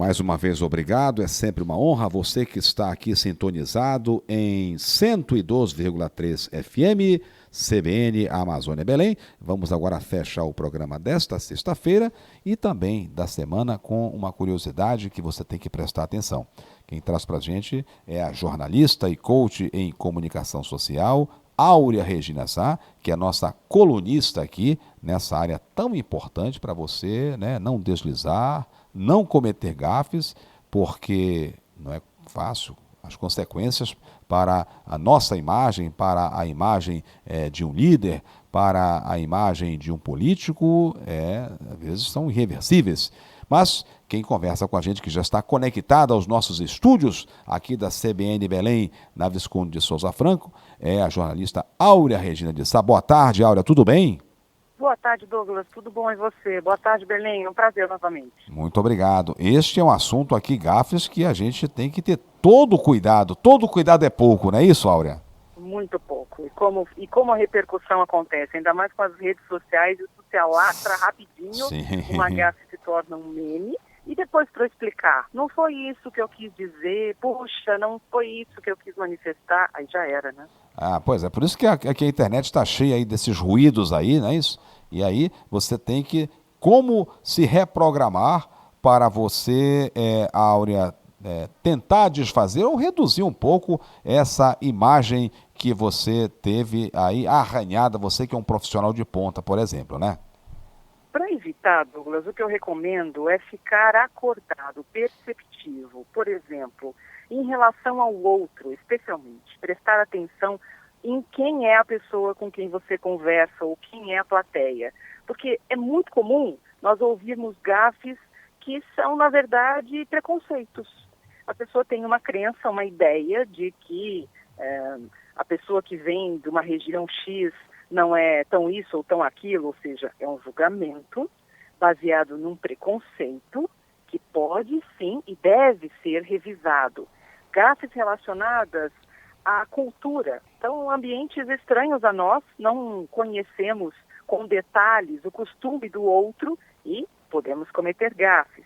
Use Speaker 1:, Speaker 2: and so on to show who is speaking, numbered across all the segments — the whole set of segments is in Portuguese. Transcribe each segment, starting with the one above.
Speaker 1: Mais uma vez, obrigado. É sempre uma honra você que está aqui sintonizado em 112,3 FM, CBN Amazônia Belém. Vamos agora fechar o programa desta sexta-feira e também da semana com uma curiosidade que você tem que prestar atenção. Quem traz para a gente é a jornalista e coach em comunicação social, Áurea Regina Sá, que é a nossa colunista aqui nessa área tão importante para você, né, não deslizar, não cometer gafes, porque não é fácil. As consequências para a nossa imagem, para a imagem de um líder, para a imagem de um político, às vezes são irreversíveis. Mas quem conversa com a gente, que já está conectado aos nossos estúdios aqui da CBN Belém, na Visconde de Souza Franco, é a jornalista Áurea Regina de Sá. Boa tarde, Áurea, tudo bem?
Speaker 2: Boa tarde, Douglas. Tudo bom e você? Boa tarde, Belém. Um prazer novamente.
Speaker 1: Muito obrigado. Este é um assunto aqui, gafes, que a gente tem que ter todo cuidado. Todo cuidado é pouco, não é isso, Áurea?
Speaker 2: Muito pouco. E como a repercussão acontece, ainda mais com as redes sociais, isso se alastra rapidinho,
Speaker 1: Sim.
Speaker 2: uma gafe se torna um meme. E depois para eu explicar, não foi isso que eu quis dizer, puxa, não foi isso que eu quis manifestar, aí já era, né?
Speaker 1: Pois é, por isso que a internet está cheia aí desses ruídos aí, não é isso? E aí você tem que, como se reprogramar para você, Áurea, tentar desfazer ou reduzir um pouco essa imagem que você teve aí arranhada, você que é um profissional de ponta, por exemplo, né?
Speaker 2: Para evitar, Douglas, o que eu recomendo é ficar acordado, perceptivo. Por exemplo, em relação ao outro, especialmente, prestar atenção em quem é a pessoa com quem você conversa ou quem é a plateia. Porque é muito comum nós ouvirmos gafes que são, na verdade, preconceitos. A pessoa tem uma crença, uma ideia de que a pessoa que vem de uma região X não é tão isso ou tão aquilo, ou seja, é um julgamento baseado num preconceito que pode sim e deve ser revisado. Gafes relacionadas à cultura. Então, ambientes estranhos a nós, não conhecemos com detalhes o costume do outro e podemos cometer gafes.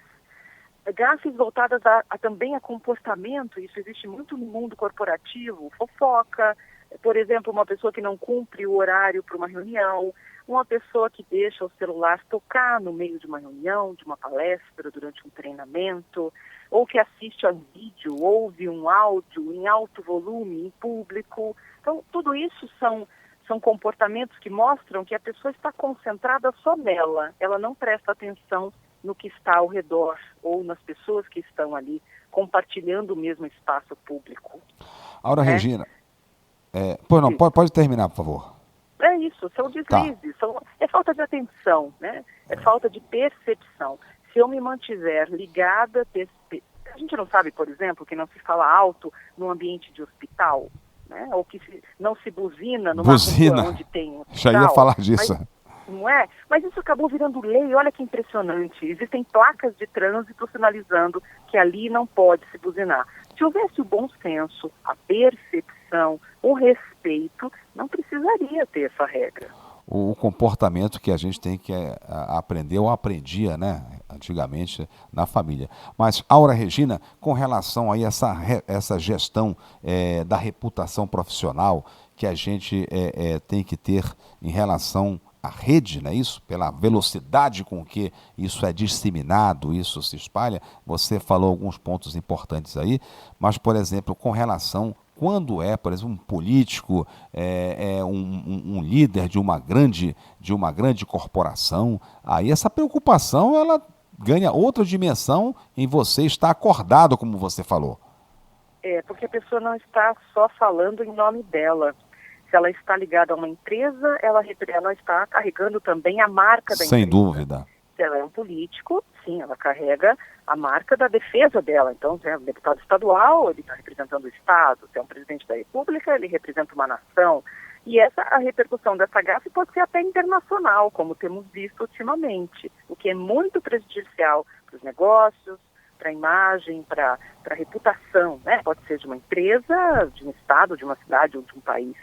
Speaker 2: Gafes voltadas também a comportamento, isso existe muito no mundo corporativo, fofoca, por exemplo, uma pessoa que não cumpre o horário para uma reunião, uma pessoa que deixa o celular tocar no meio de uma reunião, de uma palestra, durante um treinamento, ou que assiste a vídeo, ouve um áudio em alto volume, em público. Então, tudo isso são comportamentos que mostram que a pessoa está concentrada só nela, ela não presta atenção no que está ao redor ou nas pessoas que estão ali compartilhando o mesmo espaço público.
Speaker 1: Áurea Regina, pois não, pode terminar, por favor.
Speaker 2: É isso, são deslizes, é falta de atenção, né? É falta de percepção. Se eu me mantiver ligada, a gente não sabe, por exemplo, que não se fala alto no ambiente de hospital, né? Ou que não se buzina numa rua onde tem um hospital.
Speaker 1: Já ia falar disso.
Speaker 2: Não é? Mas isso acabou virando lei, olha que impressionante. Existem placas de trânsito sinalizando que ali não pode se buzinar. Se houvesse o bom senso, a percepção, o respeito, não precisaria ter essa regra.
Speaker 1: O comportamento que a gente tem que aprender, ou aprendia, né, antigamente, na família. Mas, Áurea Regina, com relação aí a essa gestão da reputação profissional que a gente tem que ter em relação à rede, não é isso? Pela velocidade com que isso é disseminado, isso se espalha, você falou alguns pontos importantes aí, mas, por exemplo, com relação quando por exemplo, um político, um líder de uma grande corporação, aí essa preocupação ela ganha outra dimensão em você estar acordado, como você falou.
Speaker 2: Porque a pessoa não está só falando em nome dela. Se ela está ligada a uma empresa, ela está carregando também a marca da empresa.
Speaker 1: Sem dúvida.
Speaker 2: Se ela é um político, sim, ela carrega a marca da defesa dela. Então, se é um deputado estadual, ele está representando o Estado. Se é um presidente da República, ele representa uma nação. E a repercussão dessa gafe pode ser até internacional, como temos visto ultimamente, o que é muito prejudicial para os negócios, para a imagem, para a reputação, né? Pode ser de uma empresa, de um Estado, de uma cidade ou de um país.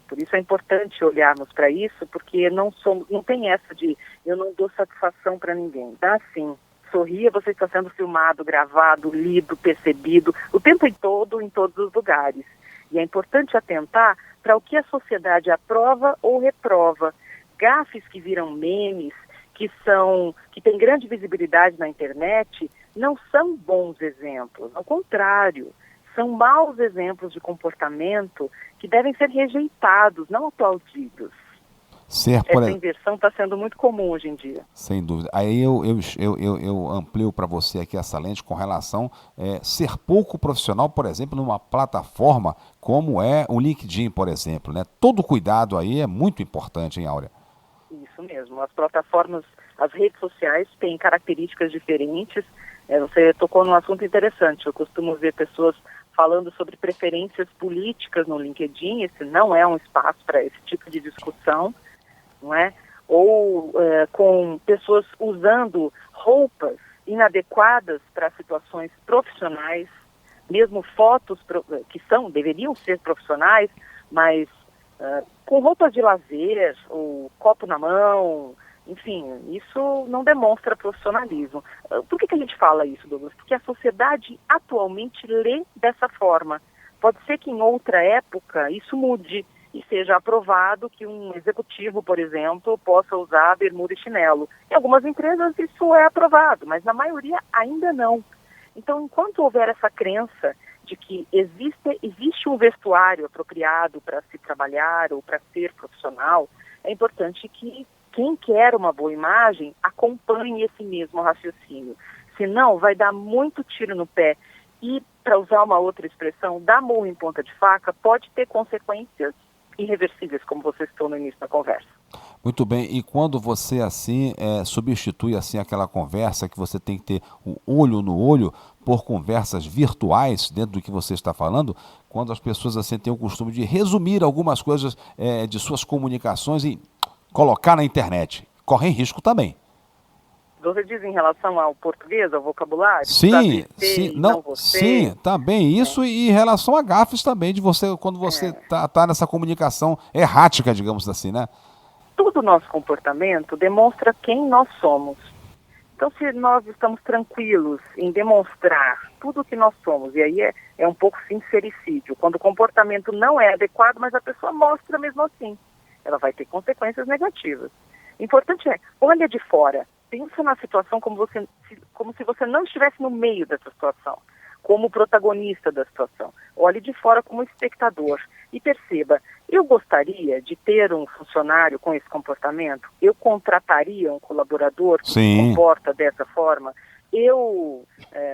Speaker 2: Por isso é importante olharmos para isso, porque não tem essa de eu não dou satisfação para ninguém. Dá sim. sorria, você está sendo filmado, gravado, lido, percebido, o tempo todo, em todos os lugares. E é importante atentar para o que a sociedade aprova ou reprova. Gafes que viram memes, que têm grande visibilidade na internet, não são bons exemplos. Ao contrário, são maus exemplos de comportamento que devem ser rejeitados, não aplaudidos. Essa inversão está sendo muito comum hoje em dia.
Speaker 1: Sem dúvida. Aí eu amplio para você aqui essa lente com relação a ser pouco profissional, por exemplo, numa plataforma como é o LinkedIn, por exemplo, né? Todo cuidado aí é muito importante, hein, Áurea?
Speaker 2: Isso mesmo. As plataformas, as redes sociais têm características diferentes. Você tocou num assunto interessante. Eu costumo ver pessoas falando sobre preferências políticas no LinkedIn. Esse não é um espaço para esse tipo de discussão. Não é? Ou com pessoas usando roupas inadequadas para situações profissionais, mesmo fotos que deveriam ser profissionais, mas com roupas de lazer, ou copo na mão, enfim, isso não demonstra profissionalismo. Por que a gente fala isso, Douglas? Porque a sociedade atualmente lê dessa forma. Pode ser que em outra época isso mude e seja aprovado que um executivo, por exemplo, possa usar bermuda e chinelo. Em algumas empresas isso é aprovado, mas na maioria ainda não. Então, enquanto houver essa crença de que existe um vestuário apropriado para se trabalhar ou para ser profissional, é importante que quem quer uma boa imagem acompanhe esse mesmo raciocínio. Senão, vai dar muito tiro no pé. E, para usar uma outra expressão, dar murro em ponta de faca pode ter consequências irreversíveis, como você citou no início da conversa.
Speaker 1: Muito bem, e quando você assim substitui assim aquela conversa que você tem que ter o olho no olho por conversas virtuais dentro do que você está falando, quando as pessoas assim têm o costume de resumir algumas coisas de suas comunicações e colocar na internet, correm risco também.
Speaker 2: Você diz em relação ao português, ao vocabulário?
Speaker 1: Sim, sim, também isso e em relação a gafes também, de você, quando você tá nessa comunicação errática, digamos assim, né?
Speaker 2: Todo o nosso comportamento demonstra quem nós somos. Então, se nós estamos tranquilos em demonstrar tudo o que nós somos, e aí é um pouco sincericídio, quando o comportamento não é adequado, mas a pessoa mostra mesmo assim, ela vai ter consequências negativas. O importante olha de fora, pensa na situação como se você não estivesse no meio dessa situação, como protagonista da situação. Olhe de fora como espectador e perceba, eu gostaria de ter um funcionário com esse comportamento? Eu contrataria um colaborador que se comporta dessa forma? Eu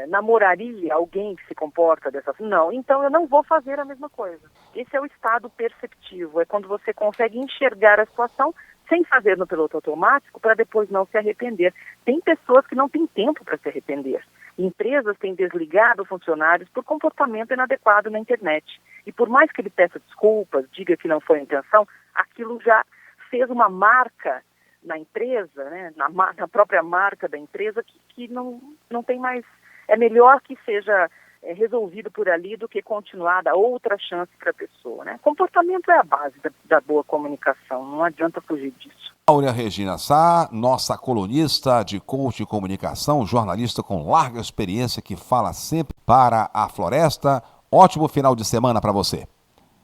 Speaker 2: namoraria alguém que se comporta dessa forma? Não, então eu não vou fazer a mesma coisa. Esse é o estado perceptivo, é quando você consegue enxergar a situação sem fazer no piloto automático para depois não se arrepender. Tem pessoas que não têm tempo para se arrepender. Empresas têm desligado funcionários por comportamento inadequado na internet. E por mais que ele peça desculpas, diga que não foi a intenção, aquilo já fez uma marca na empresa, né, na própria marca da empresa, que não tem mais. É melhor que seja resolvido por ali do que continuar a dar outra chance para a pessoa, né? Comportamento é a base da boa comunicação, não adianta fugir disso.
Speaker 1: Áurea Regina Sá, nossa colunista de coaching e comunicação, jornalista com larga experiência que fala sempre para a floresta. Ótimo final de semana para você.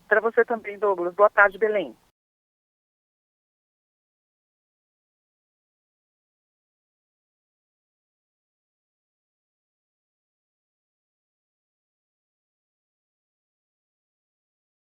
Speaker 2: Para você também, Douglas. Boa tarde, Belém.